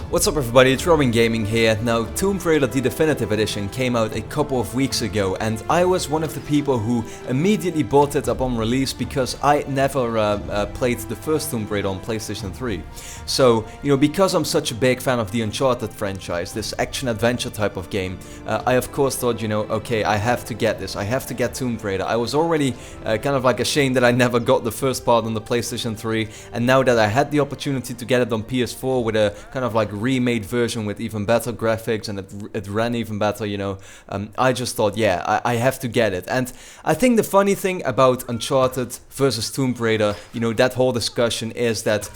What's up everybody, it's RobinGaming here. Now, Tomb Raider the Definitive Edition came out a couple of weeks ago and I was one of the people who immediately bought it upon release because I never played the first Tomb Raider on PlayStation 3. So, because I'm such a big fan of the Uncharted franchise, this action-adventure type of game, I of course thought, okay, I have to get this, I have to get Tomb Raider. I was already kind of like ashamed that I never got the first part on the PlayStation 3, and now that I had the opportunity to get it on PS4 with a kind of like remade version with even better graphics and it ran even better, I just thought, yeah, I have to get it. And I think the funny thing about Uncharted versus Tomb Raider, that whole discussion is that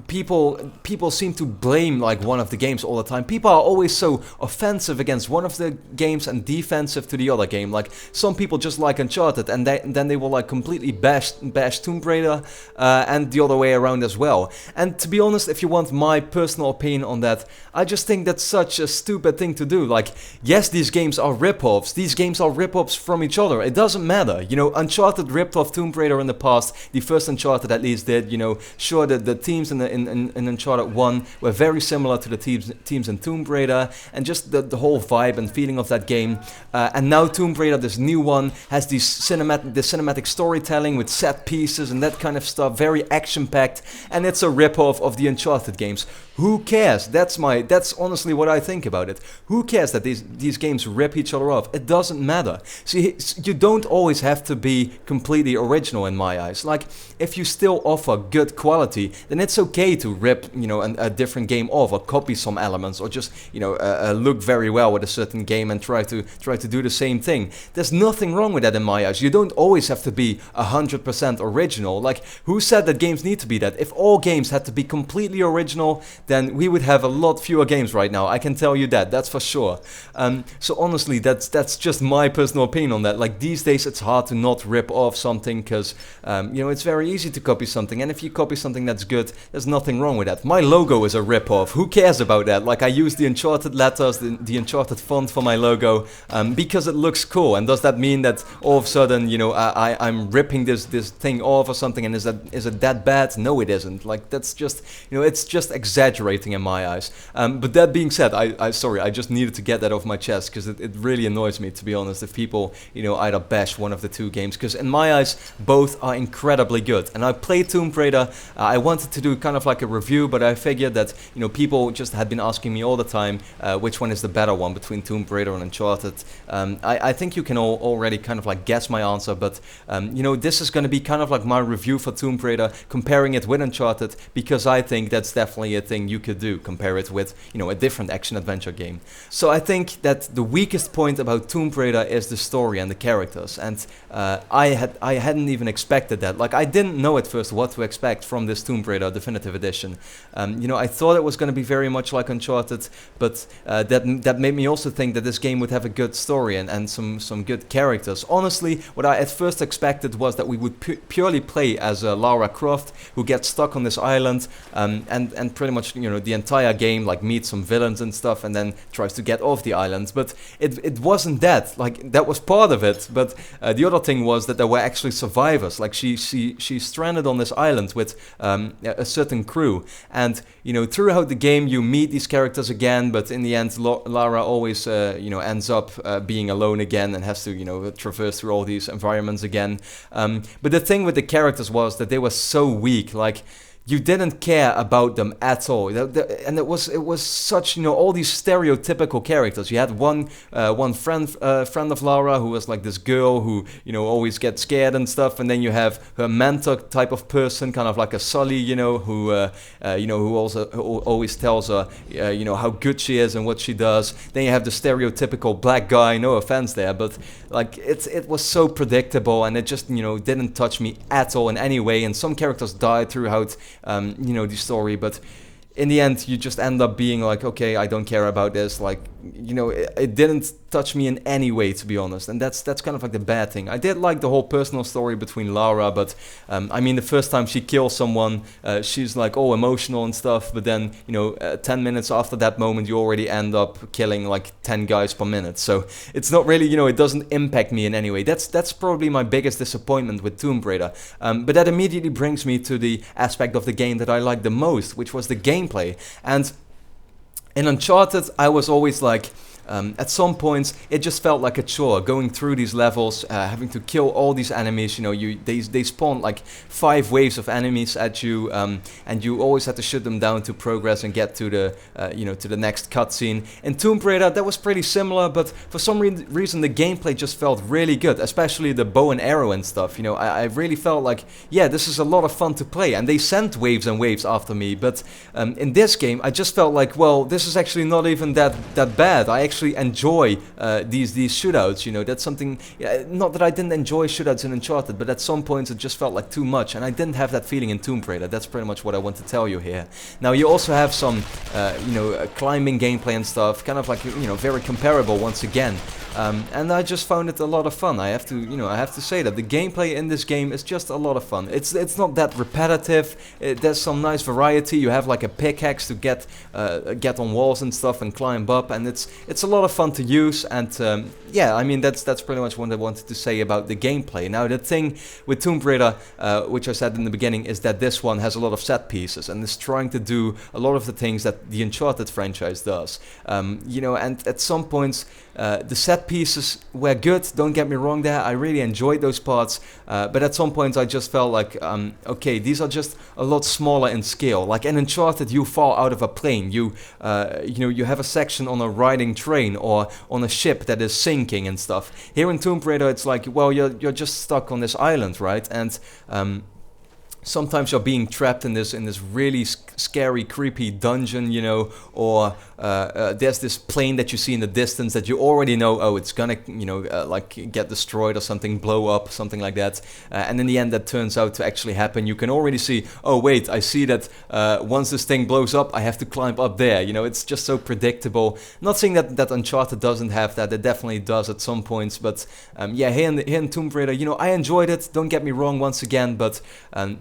people seem to blame like one of the games all the time. People are always so offensive against one of the games and defensive to the other game. Like some people just like Uncharted and then they will like completely bash Tomb Raider and the other way around as well. And to be honest, if you want my personal opinion on that, I just think that's such a stupid thing to do. Like, yes, these games are rip-offs. These games are rip-offs from each other. It doesn't matter. Uncharted ripped off Tomb Raider in the past. The first Uncharted at least did. Sure, the teams in Uncharted 1 were very similar to the teams in Tomb Raider, and just the whole vibe and feeling of that game. And now Tomb Raider, this new one, has the cinematic storytelling with set pieces and that kind of stuff, very action-packed, and it's a rip-off of the Uncharted games. Who cares? That's honestly what I think about it. Who cares that these games rip each other off? It doesn't matter. See, you don't always have to be completely original in my eyes. Like, if you still offer good quality, then it's okay to rip, a different game off or copy some elements or just, look very well with a certain game and try to do the same thing. There's nothing wrong with that in my eyes. You don't always have to be 100% original. Like, who said that games need to be that? If all games had to be completely original, then we would have a lot fewer games right now. I can tell you that's for sure. So honestly, that's just my personal opinion on that. Like, these days it's hard to not rip off something because, it's very easy to copy something, and if you copy something that's good, there's nothing wrong with that. My logo is a rip-off. Who cares about that? Like, I use the Uncharted letters, the Uncharted font for my logo, because it looks cool. And does that mean that all of a sudden, I'm ripping this thing off or something, and is it that bad? No, it isn't. Like, that's just, it's just exaggerating in my eyes. But that being said, sorry, I just needed to get that off my chest because it really annoys me, to be honest, if people, either bash one of the two games, because in my eyes, both are incredibly good. And I played Tomb Raider. I wanted to do kind of like a review, but I figured that, people just had been asking me all the time which one is the better one between Tomb Raider and Uncharted. I think you can already kind of like guess my answer, but, this is going to be kind of like my review for Tomb Raider, comparing it with Uncharted, because I think that's definitely a thing you could do, compare it with, a different action-adventure game. So I think that the weakest point about Tomb Raider is the story and the characters, and I hadn't even expected that. Like, I didn't know at first what to expect from this Tomb Raider Definitive Edition. I thought it was going to be very much like Uncharted, but that made me also think that this game would have a good story and some good characters. Honestly, what I at first expected was that we would purely play as Lara Croft, who gets stuck on this island, and pretty much, the entire game, like, meets some villains and stuff, and then tries to get off the island. But it wasn't that. Like, that was part of it, but the other thing was that there were actually survivors. Like, she's stranded on this island with a certain crew, and throughout the game you meet these characters again, but in the end Lara always ends up being alone again and has to traverse through all these environments again. But the thing with the characters was that they were so weak. Like, you didn't care about them at all, and it was such, all these stereotypical characters. You had one friend of Lara who was like this girl who always gets scared and stuff, and then you have her mentor type of person, kind of like a Sully, who also always tells her how good she is and what she does. Then you have the stereotypical black guy. No offense there, but like it was so predictable, and it just didn't touch me at all in any way. And some characters died throughout the story, but in the end, you just end up being like, okay, I don't care about this. Like, you know, it didn't touch me in any way, to be honest, and that's kind of like the bad thing. I did like the whole personal story between Lara, but I mean, the first time she kills someone, she's like all emotional and stuff, but then, you know, 10 minutes after that moment, you already end up killing like 10 guys per minute. So it's not really, you know, it doesn't impact me in any way. That's probably my biggest disappointment with Tomb Raider. But that immediately brings me to the aspect of the game that I liked the most, which was the gameplay. And in Uncharted, I was always like, at some points, it just felt like a chore going through these levels, having to kill all these enemies. You know, they spawn like 5 waves of enemies at you, and you always had to shoot them down to progress and get to the, you know, to the next cutscene. In Tomb Raider, that was pretty similar, but for some reason the gameplay just felt really good, especially the bow and arrow and stuff. You know, I really felt like, yeah, this is a lot of fun to play, and they sent waves and waves after me. But in this game, I just felt like, well, this is actually not even that bad. I actually enjoy these shootouts. You know, that's something, not that I didn't enjoy shootouts in Uncharted, but at some points it just felt like too much, and I didn't have that feeling in Tomb Raider. That's pretty much what I want to tell you here. Now, you also have some you know, climbing gameplay and stuff, kind of like, you know, very comparable once again. And I just found it a lot of fun. I have to say that the gameplay in this game is just a lot of fun. It's not that repetitive. There's some nice variety. You have like a pickaxe to get on walls and stuff and climb up, and it's a lot of fun to use. And yeah, I mean, that's pretty much what I wanted to say about the gameplay. Now, the thing with Tomb Raider, which I said in the beginning, is that this one has a lot of set pieces and is trying to do a lot of the things that the Uncharted franchise does. You know, and at some points, the set pieces were good, don't get me wrong there, I really enjoyed those parts, but at some points I just felt like, okay, these are just a lot smaller in scale. Like in Uncharted, you fall out of a plane, you know, you have a section on a riding train or on a ship that is sinking and stuff. Here in Tomb Raider, it's like, well, you're just stuck on this island, right? And sometimes you're being trapped in this really scary, creepy dungeon, you know, or there's this plane that you see in the distance that you already know, oh, it's gonna, you know, like get destroyed or something, blow up, something like that. And in the end, that turns out to actually happen. You can already see, oh wait, I see that once this thing blows up, I have to climb up there. You know, it's just so predictable. Not saying that Uncharted doesn't have that. It definitely does at some points. But yeah, here in Tomb Raider, you know, I enjoyed it. Don't get me wrong, once again, but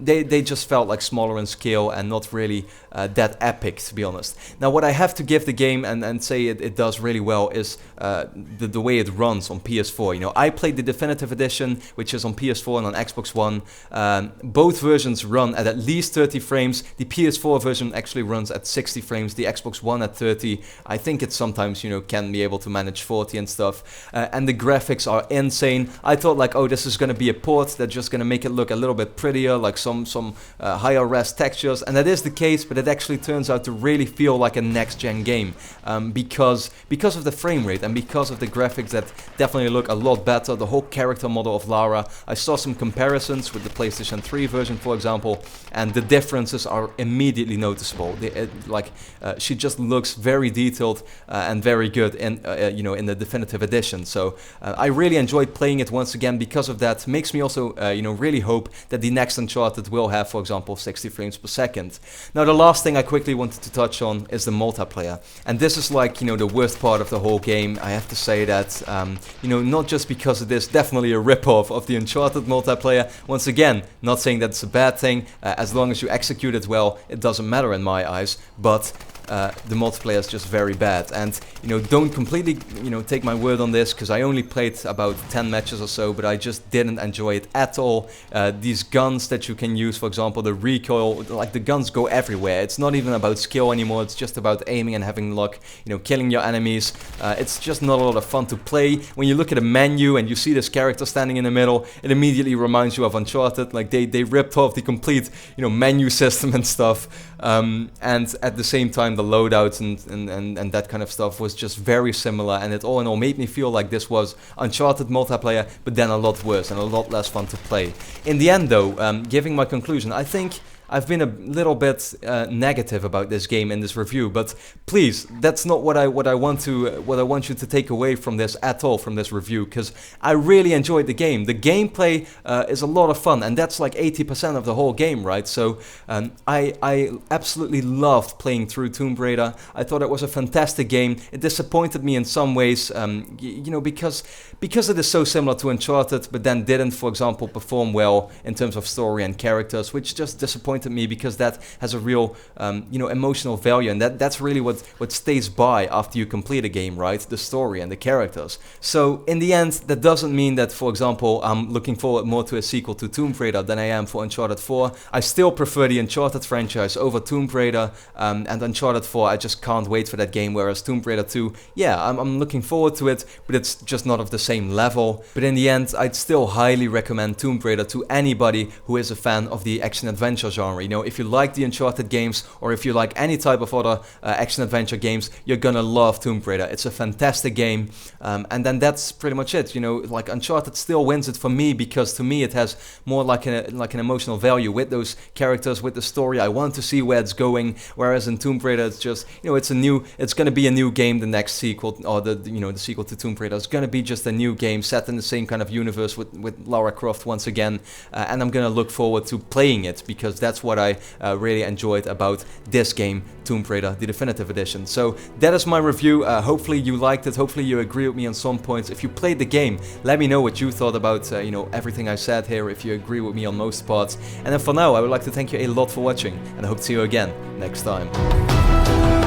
they just felt like smaller in scale and not really that epic, to be honest. Now, what I have to give the game and say it does really well is the way it runs on PS4. You know, I played the Definitive Edition, which is on PS4 and on Xbox One. Both versions run at least 30 frames. The PS4 version actually runs at 60 frames. The Xbox One at 30. I think it sometimes, you know, can be able to manage 40 and stuff. And the graphics are insane. I thought like, oh, this is going to be a port that's just going to make it look a little bit prettier, like some higher res textures, and that is the case, but it actually turns out to really feel like a next-gen game because of the frame rate and because of the graphics that definitely look a lot better. The whole character model of Lara, I saw some comparisons with the PlayStation 3 version, for example, and the differences are immediately noticeable. She just looks very detailed and very good in you know, in the Definitive Edition. So I really enjoyed playing it once again because of that. Makes me also you know, really hope that the next Uncharted will have, for example, 60 frames per second. Now, the last thing I quickly wanted to touch on is the multiplayer, and this is like, you know, the worst part of the whole game. I have to say that, you know, not just because it is definitely a rip-off of the Uncharted multiplayer. Once again, not saying that's a bad thing. As long as you execute it well, it doesn't matter in my eyes, but the multiplayer is just very bad. And, you know, don't completely, you know, take my word on this, because I only played about 10 matches or so, but I just didn't enjoy it at all. These guns that you can use, for example, the recoil, like the guns go everywhere. It's not even about skill anymore, it's just about aiming and having luck, you know, killing your enemies. It's just not a lot of fun to play. When you look at a menu and you see this character standing in the middle, it immediately reminds you of Uncharted. Like they ripped off the complete, you know, menu system and stuff. And at the same time, the loadouts and that kind of stuff was just very similar, and it all in all made me feel like this was Uncharted multiplayer, but then a lot worse and a lot less fun to play. In the end though, giving my conclusion, I think I've been a little bit negative about this game in this review, but please, that's not what I want you to take away from this at all, from this review, because I really enjoyed the game. The gameplay is a lot of fun, and that's like 80% of the whole game, right? So I absolutely loved playing through Tomb Raider. I thought it was a fantastic game. It disappointed me in some ways, you know, because it is so similar to Uncharted, but then didn't, for example, perform well in terms of story and characters, which just disappointed me, because that has a real, you know, emotional value, and that's really what stays by after you complete a game, right? The story and the characters. So in the end, that doesn't mean that, for example, I'm looking forward more to a sequel to Tomb Raider than I am for Uncharted 4. I still prefer the Uncharted franchise over Tomb Raider, and Uncharted 4, I just can't wait for that game, whereas Tomb Raider 2, yeah, I'm looking forward to it, but it's just not of the same level. But in the end, I'd still highly recommend Tomb Raider to anybody who is a fan of the action-adventure genre. You know, if you like the Uncharted games, or if you like any type of other action-adventure games, you're gonna love Tomb Raider. It's a fantastic game, and then that's pretty much it. You know, like Uncharted still wins it for me, because to me it has more like an emotional value with those characters, with the story. I want to see where it's going, whereas in Tomb Raider it's just, you know, it's gonna be a new game, the next sequel, or the sequel to Tomb Raider is gonna be just a new game set in the same kind of universe with Lara Croft once again, and I'm gonna look forward to playing it, because that's what I really enjoyed about this game, Tomb Raider, the Definitive Edition. So that is my review. Hopefully you liked it. Hopefully you agree with me on some points. If you played the game, let me know what you thought about you know, everything I said here, if you agree with me on most parts. And then for now, I would like to thank you a lot for watching, and I hope to see you again next time.